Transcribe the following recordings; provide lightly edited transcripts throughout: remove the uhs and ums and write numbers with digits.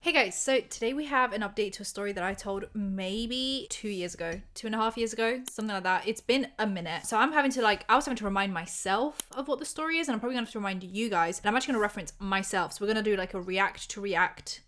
Hey guys, so today we have an update to a story that I told maybe 2.5 years ago, something like that. It's been a minute. So I was having to remind myself of what the story is, and I'm probably gonna have to remind you guys, and I'm actually gonna reference myself. So we're gonna do like a react to react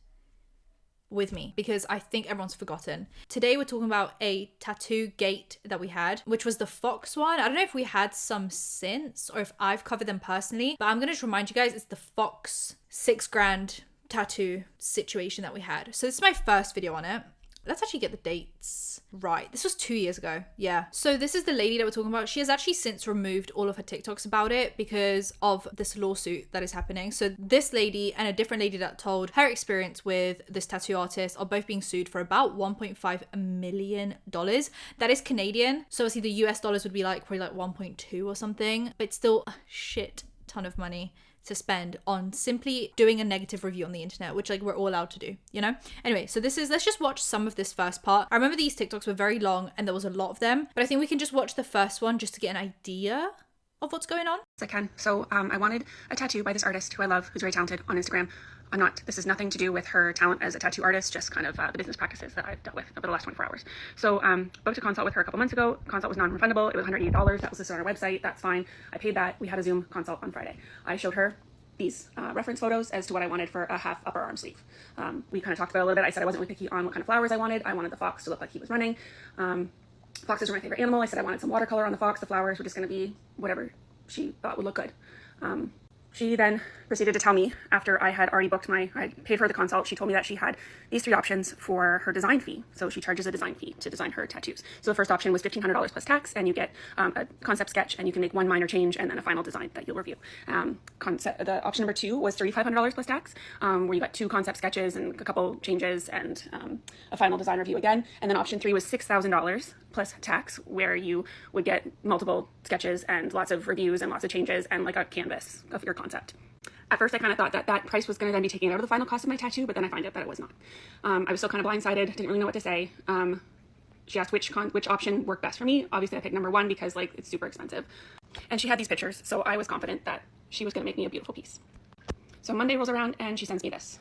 with me because I think everyone's forgotten. Today we're talking about a tattoo gate that we had, which was the Fox one. I don't know if we had some since or if I've covered them personally, but I'm gonna just remind you guys it's the Fox $6,000 tattoo situation that we had. So this is my first video on it. Let's actually get the dates right. This was 2 years ago. Yeah. So this is the lady that we're talking about. She has actually since removed all of her TikToks about it because of this lawsuit that is happening. So this lady and a different lady that told her experience with this tattoo artist are both being sued for about $1.5 million. That is Canadian. So obviously the US dollars would be like probably like 1.2 or something, but it's still a shit ton of money to spend on simply doing a negative review on the internet, which like we're all allowed to do, you know? Anyway, so let's just watch some of this first part. I remember these TikToks were very long and there was a lot of them, but I think we can just watch the first one just to get an idea of what's going on. I can. So I wanted a tattoo by this artist who I love, who's very talented on Instagram. This is nothing to do with her talent as a tattoo artist, just kind of the business practices that I've dealt with over the last 24 hours. So booked a consult with her a couple months ago. Consult was non-refundable. It was $180. That was listed on our website. That's fine. I paid that. We had a Zoom consult on Friday. I showed her these reference photos as to what I wanted for a half upper arm sleeve. We kind of talked about it a little bit. I said I wasn't really picky on what kind of flowers I wanted. I wanted the fox to look like he was running. Foxes were my favorite animal. I said I wanted some watercolor on the fox. The flowers were just going to be whatever she thought would look good. She then proceeded to tell me, after I had already I paid her the consult, she told me that she had these three options for her design fee. So she charges a design fee to design her tattoos. So the first option was $1,500 plus tax, and you get a concept sketch, and you can make one minor change, and then a final design that you'll review. The option number 2 was $3,500 plus tax, where you got 2 concept sketches and a couple changes and a final design review again. And then option 3 was $6,000 plus tax, where you would get multiple sketches and lots of reviews and lots of changes and like a canvas of your concept. At first, I kind of thought that price was going to then be taken out of the final cost of my tattoo, but then I find out that it was not. I was still kind of blindsided, didn't really know what to say. She asked which option worked best for me. Obviously, I picked number 1 because like it's super expensive. And she had these pictures, so I was confident that she was going to make me a beautiful piece. So Monday rolls around and she sends me this.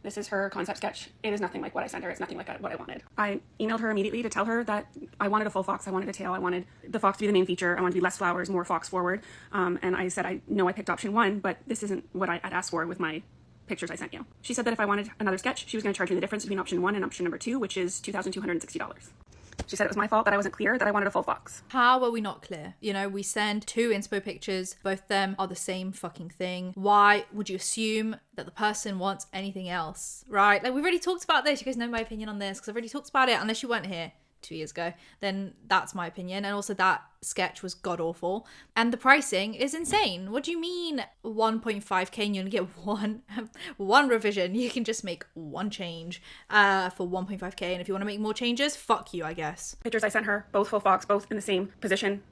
This is her concept sketch. It is nothing like what I sent her. It's nothing like what I wanted. I emailed her immediately to tell her that I wanted a full fox. I wanted a tail. I wanted the fox to be the main feature. I wanted to be less flowers, more fox forward. And I said, I know I picked option 1, but this isn't what I'd asked for with my pictures I sent you. She said that if I wanted another sketch, she was going to charge me the difference between option 1 and option number 2, which is $2,260. She said it was my fault that I wasn't clear that I wanted a full fox. How are we not clear? You know, we send 2 inspo pictures. Both of them are the same fucking thing. Why would you assume that the person wants anything else, right? Like, we've already talked about this. You guys know my opinion on this because I've already talked about it. Unless you weren't here 2 years ago, then that's my opinion. And also that sketch was god awful, and the pricing is insane. What do you mean 1.5k and you only get one revision? You can just make one change for 1.5k, and if you want to make more changes, fuck you, I guess. Pictures I sent her, both full fox, both in the same position.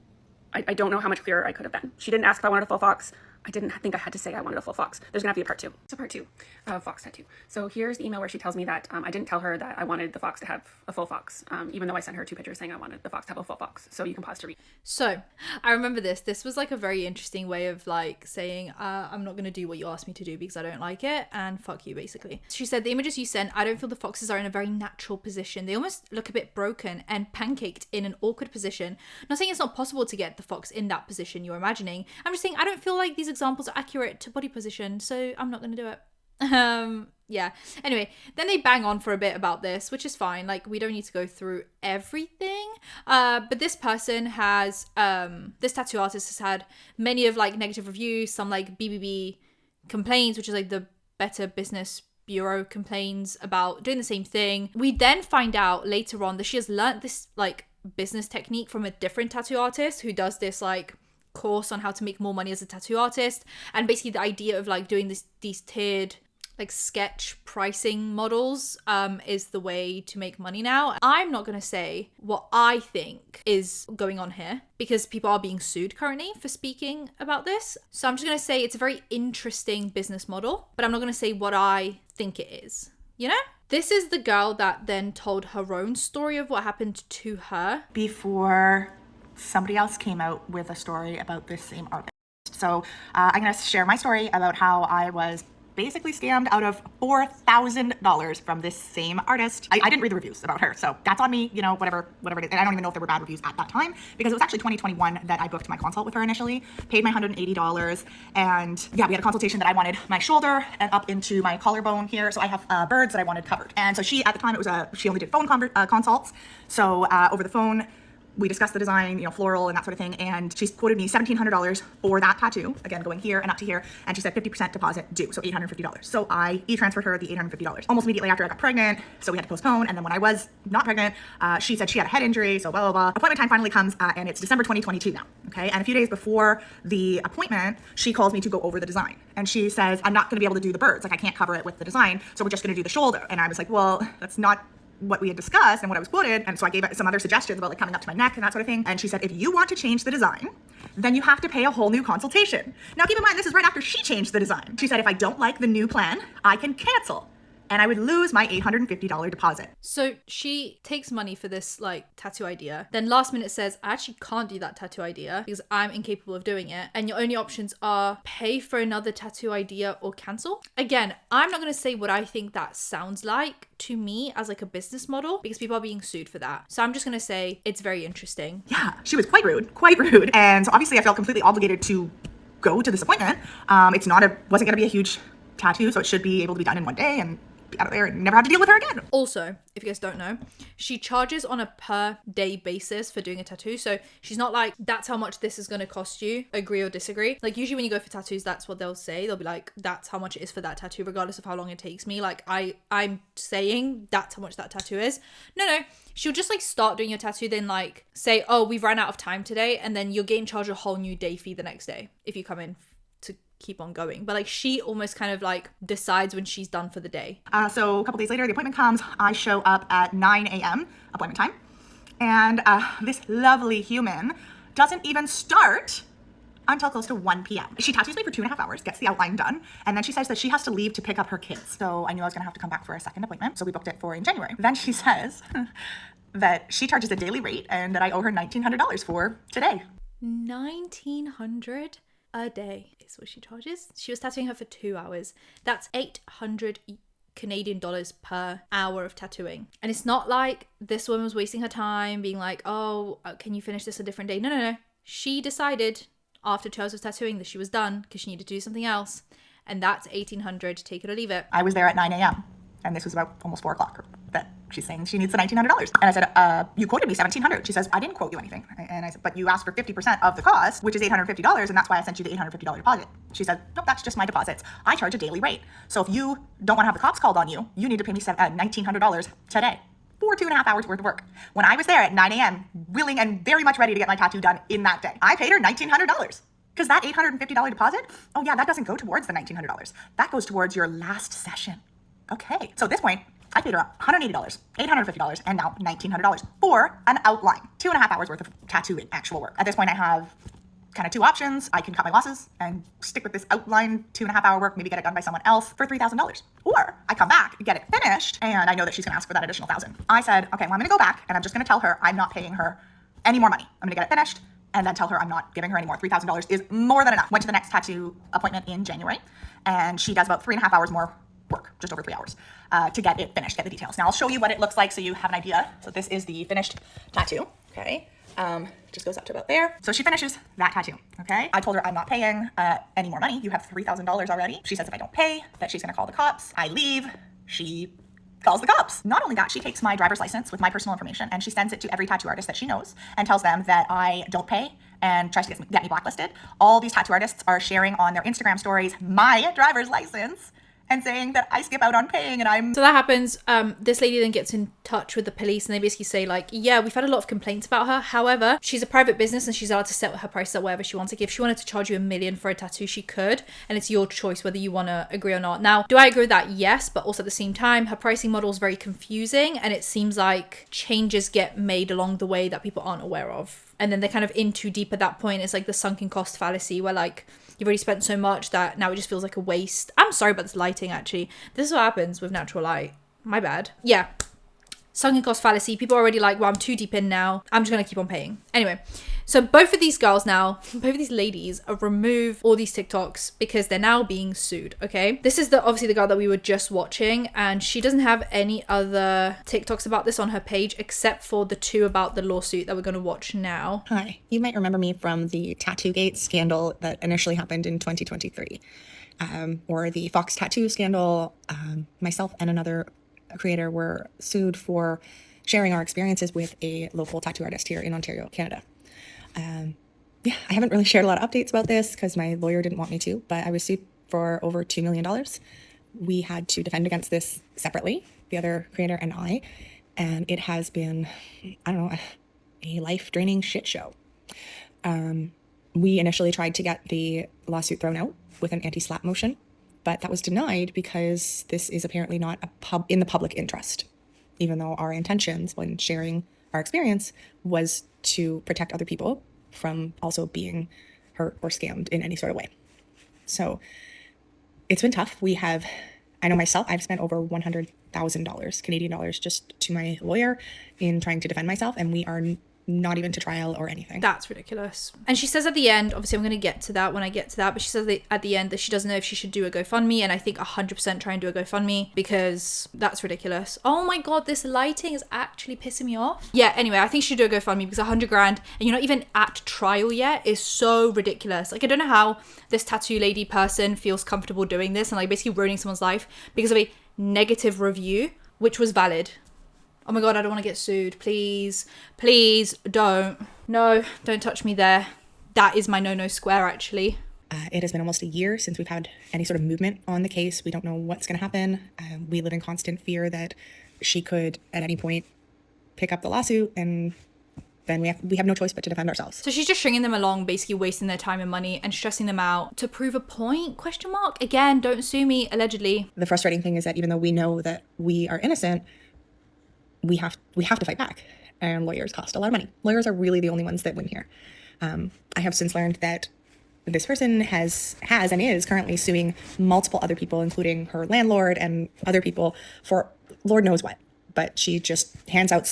I don't know how much clearer I could have been. She didn't ask if I wanted a full fox. I didn't think I had to say I wanted a full fox. There's gonna have to be a part 2. It's a part 2 of fox tattoo. So here's the email where she tells me that I didn't tell her that I wanted the fox to have a full fox, even though I sent her 2 pictures saying I wanted the fox to have a full fox. So you can pause to read. So I remember this. This was like a very interesting way of like saying, I'm not gonna do what you asked me to do because I don't like it, and fuck you, basically. She said, the images you sent, I don't feel the foxes are in a very natural position. They almost look a bit broken and pancaked in an awkward position. Not saying it's not possible to get the fox in that position you're imagining. I'm just saying I don't feel like these examples are accurate to body position, so I'm not gonna do it. Yeah, anyway, then they bang on for a bit about this, which is fine. Like, we don't need to go through everything, but this person has this tattoo artist has had many of like negative reviews, some like BBB complaints, which is like the Better Business Bureau complains about doing the same thing. We then find out later on that she has learnt this like business technique from a different tattoo artist who does this like course on how to make more money as a tattoo artist, and basically the idea of like doing these tiered like sketch pricing models is the way to make money now. I'm not gonna say what I think is going on here because people are being sued currently for speaking about this, so I'm just gonna say it's a very interesting business model, but I'm not gonna say what I think it is, you know? This is the girl that then told her own story of what happened to her before somebody else came out with a story about this same artist. So I'm going to share my story about how I was basically scammed out of $4,000 from this same artist. I didn't read the reviews about her, so that's on me, you know, whatever it is. And I don't even know if there were bad reviews at that time, because it was actually 2021 that I booked my consult with her initially, paid my $180, and yeah, we had a consultation that I wanted my shoulder and up into my collarbone here, so I have birds that I wanted covered. And so she, at the time, she only did phone consults, so over the phone, we discussed the design, you know, floral and that sort of thing, and she's quoted me $1,700 for that tattoo, again, going here and up to here, and she said 50% deposit due, so $850. So I e-transferred her the $850. Almost immediately after I got pregnant, so we had to postpone, and then when I was not pregnant, she said she had a head injury, so blah, blah, blah. Appointment time finally comes, and it's December 2022 now, okay? And a few days before the appointment, she calls me to go over the design, and she says, I'm not gonna be able to do the birds, like I can't cover it with the design, so we're just gonna do the shoulder. And I was like, well, that's not what we had discussed and what I was quoted. And so I gave some other suggestions about like coming up to my neck and that sort of thing. And she said, if you want to change the design, then you have to pay a whole new consultation. Now keep in mind, this is right after she changed the design. She said, if I don't like the new plan, I can cancel, and I would lose my $850 deposit. So she takes money for this like tattoo idea, then last minute says, I actually can't do that tattoo idea because I'm incapable of doing it. And your only options are pay for another tattoo idea or cancel. Again, I'm not going to say what I think that sounds like to me as like a business model, because people are being sued for that. So I'm just going to say it's very interesting. Yeah, she was quite rude. And so obviously I felt completely obligated to go to this appointment. Wasn't going to be a huge tattoo, so it should be able to be done in one day and be out of there and never have to deal with her again. Also, if you guys don't know, she charges on a per day basis for doing a tattoo. So she's not like, that's how much this is going to cost you, agree or disagree. Like usually when you go for tattoos, that's what they'll say. They'll be like, that's how much it is for that tattoo, regardless of how long it takes me. Like I'm saying that's how much that tattoo is. No, she'll just like start doing your tattoo, then like say, oh, we've run out of time today, and then you're getting charged a whole new day fee the next day if you come in to keep on going. But like she almost kind of like decides when she's done for the day. So a couple days later, the appointment comes. I show up at 9 a.m. appointment time, and this lovely human doesn't even start until close to 1 p.m. She tattoos me for 2.5 hours, gets the outline done, and then she says that she has to leave to pick up her kids. So I knew I was gonna have to come back for a second appointment, so we booked it for in January. Then she says that she charges a daily rate and that I owe her $1,900 for today. $1,900 a day is what she charges. She was tattooing her for 2 hours. That's 800 Canadian dollars per hour of tattooing. And it's not like this woman was wasting her time being like, oh, can you finish this a different day? No. She decided after 2 hours of tattooing that she was done because she needed to do something else. And that's $1,800, take it or leave it. I was there at 9 a.m. and this was about almost 4 o'clock that she's saying she needs the $1,900. And I said, you quoted me $1,700. She says, I didn't quote you anything. And I said, but you asked for 50% of the cost, which is $850, and that's why I sent you the $850 deposit. She said, nope, that's just my deposits. I charge a daily rate. So if you don't want to have the cops called on you, you need to pay me $1,900 today for 2.5 hours worth of work. When I was there at 9 a.m., willing and very much ready to get my tattoo done in that day, I paid her $1,900. Because that $850 deposit, oh yeah, that doesn't go towards the $1,900. That goes towards your last session. Okay, so at this point, I paid her $180, $850, and now $1,900 for an outline. 2.5 hours worth of tattooing, actual work. At this point, I have kind of two options. I can cut my losses and stick with this outline 2.5 hour work, maybe get it done by someone else for $3,000. Or I come back, get it finished, and I know that she's gonna ask for that additional $1,000. I said, okay, well, I'm gonna go back and I'm just gonna tell her I'm not paying her any more money. I'm gonna get it finished and then tell her I'm not giving her any more. $3,000 is more than enough. Went to the next tattoo appointment in January, and she does about 3.5 hours more work, just over 3 hours, to get it finished, get the details. Now I'll show you what it looks like so you have an idea. So this is the finished tattoo, okay? Just goes up to about there. So she finishes that tattoo, okay? I told her I'm not paying any more money. You have $3,000 already. She says if I don't pay, that she's gonna call the cops. I leave, she calls the cops. Not only that, she takes my driver's license with my personal information and she sends it to every tattoo artist that she knows and tells them that I don't pay and tries to get me blacklisted. All these tattoo artists are sharing on their Instagram stories my driver's license and saying that I skip out on paying and I'm... So that happens. This lady then gets in touch with the police and they basically say like, yeah, we've had a lot of complaints about her. However, she's a private business and she's allowed to set her price at whatever she wants. Like if she wanted to charge you $1 million for a tattoo, she could. And it's your choice whether you want to agree or not. Now, do I agree with that? Yes. But also at the same time, her pricing model is very confusing. And it seems like changes get made along the way that people aren't aware of. And then they're kind of in too deep at that point. It's like the sunken cost fallacy where like, you've already spent so much that now it just feels like a waste. I'm sorry about this lighting, actually. This is what happens with natural light. My bad. Yeah. Sunken cost fallacy. People are already like, well, I'm too deep in now. I'm just going to keep on paying. Anyway, So both of these girls now, both of these ladies have removed all these TikToks because they're now being sued, okay? This is obviously the girl that we were just watching, and she doesn't have any other TikToks about this on her page except for the 2 about the lawsuit that we're going to watch now. Hi, you might remember me from the Tattoo-gate scandal that initially happened in 2023. Or the Fox tattoo scandal. Myself and another creator were sued for sharing our experiences with a local tattoo artist here in Ontario, Canada. Yeah, I haven't really shared a lot of updates about this because my lawyer didn't want me to, but I was sued for over $2 million. We had to defend against this separately, the other creator and I, and it has been, I don't know, a life-draining shit show. We initially tried to get the lawsuit thrown out with an anti-slap motion, but that was denied because this is apparently not in the public interest, even though our intentions when sharing our experience was to protect other people from also being hurt or scammed in any sort of way. So it's been tough. I know myself, I've spent over $100,000 Canadian dollars just to my lawyer in trying to defend myself, and we are not even to trial or anything. That's ridiculous. And she says at the end, obviously I'm going to get to that when I get to that, but she says at the end that she doesn't know if she should do a GoFundMe, and I think 100% try and do a GoFundMe because that's ridiculous. Oh my god, this lighting is actually pissing me off. Yeah, anyway, I think she should do a GoFundMe because $100,000 and you're not even at trial yet is so ridiculous. Like, I don't know how this tattoo lady person feels comfortable doing this and like basically ruining someone's life because of a negative review, which was valid. Oh my god, I don't want to get sued. Please, please don't. No, don't touch me there. That is my no-no square, actually. It has been almost a year since we've had any sort of movement on the case. We don't know what's going to happen. We live in constant fear that she could, at any point, pick up the lawsuit, and then we have no choice but to defend ourselves. So she's just stringing them along, basically wasting their time and money and stressing them out to prove a point, ? Again, don't sue me, allegedly. The frustrating thing is that even though we know that we are innocent, we have to fight back, and lawyers cost a lot of money. Lawyers are really the only ones that win here. I have since learned that this person has and is currently suing multiple other people, including her landlord and other people for Lord knows what. But she just hands out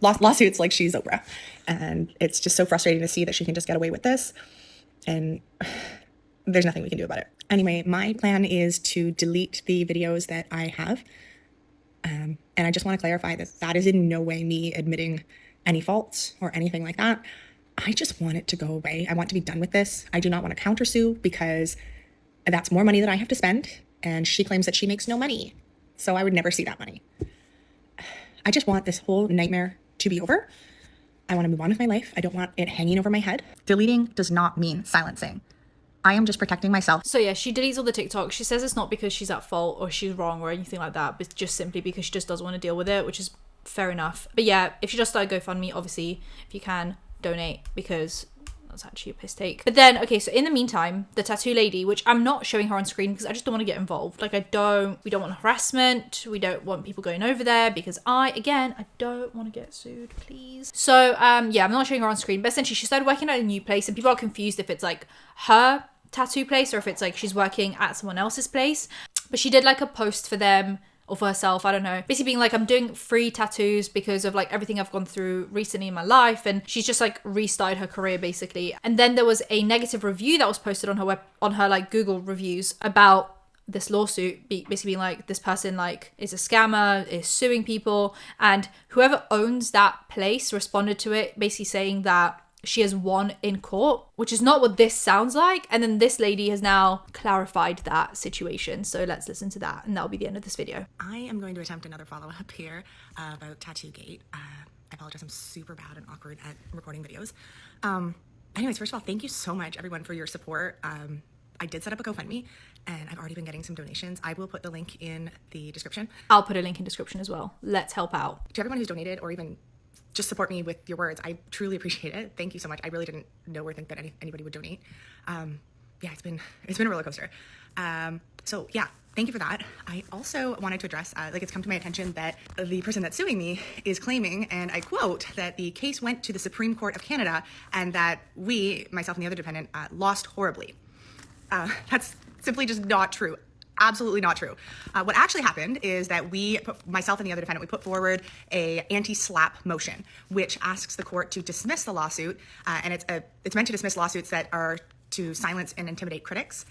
lawsuits like she's Oprah, and it's just so frustrating to see that she can just get away with this, and there's nothing we can do about it. Anyway, my plan is to delete the videos that I have. And I just want to clarify that that is in no way me admitting any faults or anything like that. I just want it to go away. I want to be done with this. I do not want to countersue because that's more money that I have to spend. And she claims that she makes no money. So I would never see that money. I just want this whole nightmare to be over. I want to move on with my life. I don't want it hanging over my head. Deleting does not mean silencing. I am just protecting myself. So yeah, she deletes all the TikToks. She says it's not because she's at fault or she's wrong or anything like that, but just simply because she just doesn't want to deal with it, which is fair enough. But yeah, if you just start GoFundMe, obviously, if you can, donate, because that's actually a piss take. But then, okay, so in the meantime, the tattoo lady, which I'm not showing her on screen because I just don't want to get involved. Like, we don't want harassment. We don't want people going over there because I don't want to get sued, please. So, yeah, I'm not showing her on screen, but essentially she started working at a new place and people are confused if it's like her tattoo place or if it's like she's working at someone else's place. But she did like a post for them or for herself, I don't know, basically being like, I'm doing free tattoos because of like everything I've gone through recently in my life, and she's just like restarted her career basically. And then there was a negative review that was posted on her like Google reviews about this lawsuit, basically being like, this person like is a scammer, is suing people, and whoever owns that place responded to it basically saying that she has won in court, which is not what this sounds like. And then this lady has now clarified that situation. So let's listen to that, and that'll be the end of this video. I am going to attempt another follow-up here about Tattoo-gate. I apologize, I'm super bad and awkward at recording videos. Anyways, first of all, thank you so much, everyone, for your support. I did set up a GoFundMe, and I've already been getting some donations. I will put the link in the description. I'll put a link in description as well. Let's help out. To everyone who's donated or even just support me with your words, I truly appreciate it. Thank you so much. I really didn't know or think that anybody would donate. Yeah, it's been a roller coaster. So yeah, thank you for that. I also wanted to address, it's come to my attention that the person that's suing me is claiming, and I quote, that the case went to the Supreme Court of Canada and that we, myself and the other defendant, lost horribly. That's simply just not true. absolutely not true. What actually happened is that myself and the other defendant, we put forward a anti-slap motion, which asks the court to dismiss the lawsuit, and it's meant to dismiss lawsuits that are to silence and intimidate critics.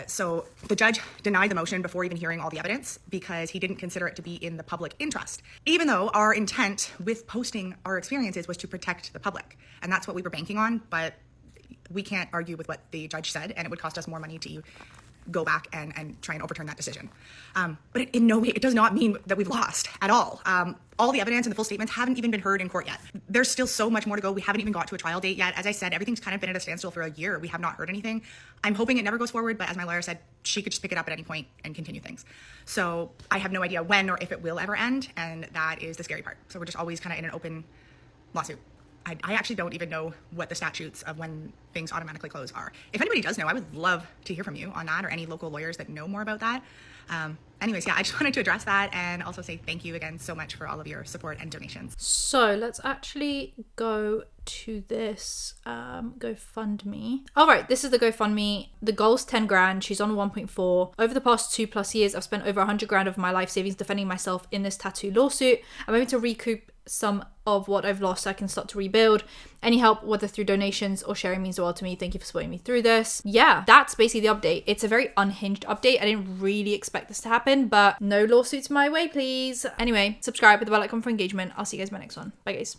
So the judge denied the motion before even hearing all the evidence because he didn't consider it to be in the public interest, even though our intent with posting our experiences was to protect the public. And that's what we were banking on, but we can't argue with what the judge said, and it would cost us more money to go back and try and overturn that decision. But in no way, it does not mean that we've lost at all. All the evidence and the full statements haven't even been heard in court yet. There's still so much more to go. We haven't even got to a trial date yet. As I said, everything's kind of been at a standstill for a year. We have not heard anything. I'm hoping it never goes forward, but as my lawyer said, she could just pick it up at any point and continue things. So I have no idea when or if it will ever end, and that is the scary part. So we're just always kind of in an open lawsuit. I actually don't even know what the statutes of when things automatically close are. If anybody does know, I would love to hear from you on that, or any local lawyers that know more about that. Anyways, yeah, I just wanted to address that and also say thank you again so much for all of your support and donations. So let's actually go to this GoFundMe. All right, this is the GoFundMe. The goal's 10 grand. She's on 1.4. Over the past 2+ years, I've spent over 100 grand of my life savings defending myself in this tattoo lawsuit. I'm able to recoup some of what I've lost so I can start to rebuild. Any help, whether through donations or sharing, means the world to me. Thank you for supporting me through this. Yeah, that's basically the update. It's a very unhinged update. I didn't really expect this to happen, but no lawsuits my way, please. Anyway, subscribe with the bell icon for engagement. I'll see you guys in my next one. Bye, guys.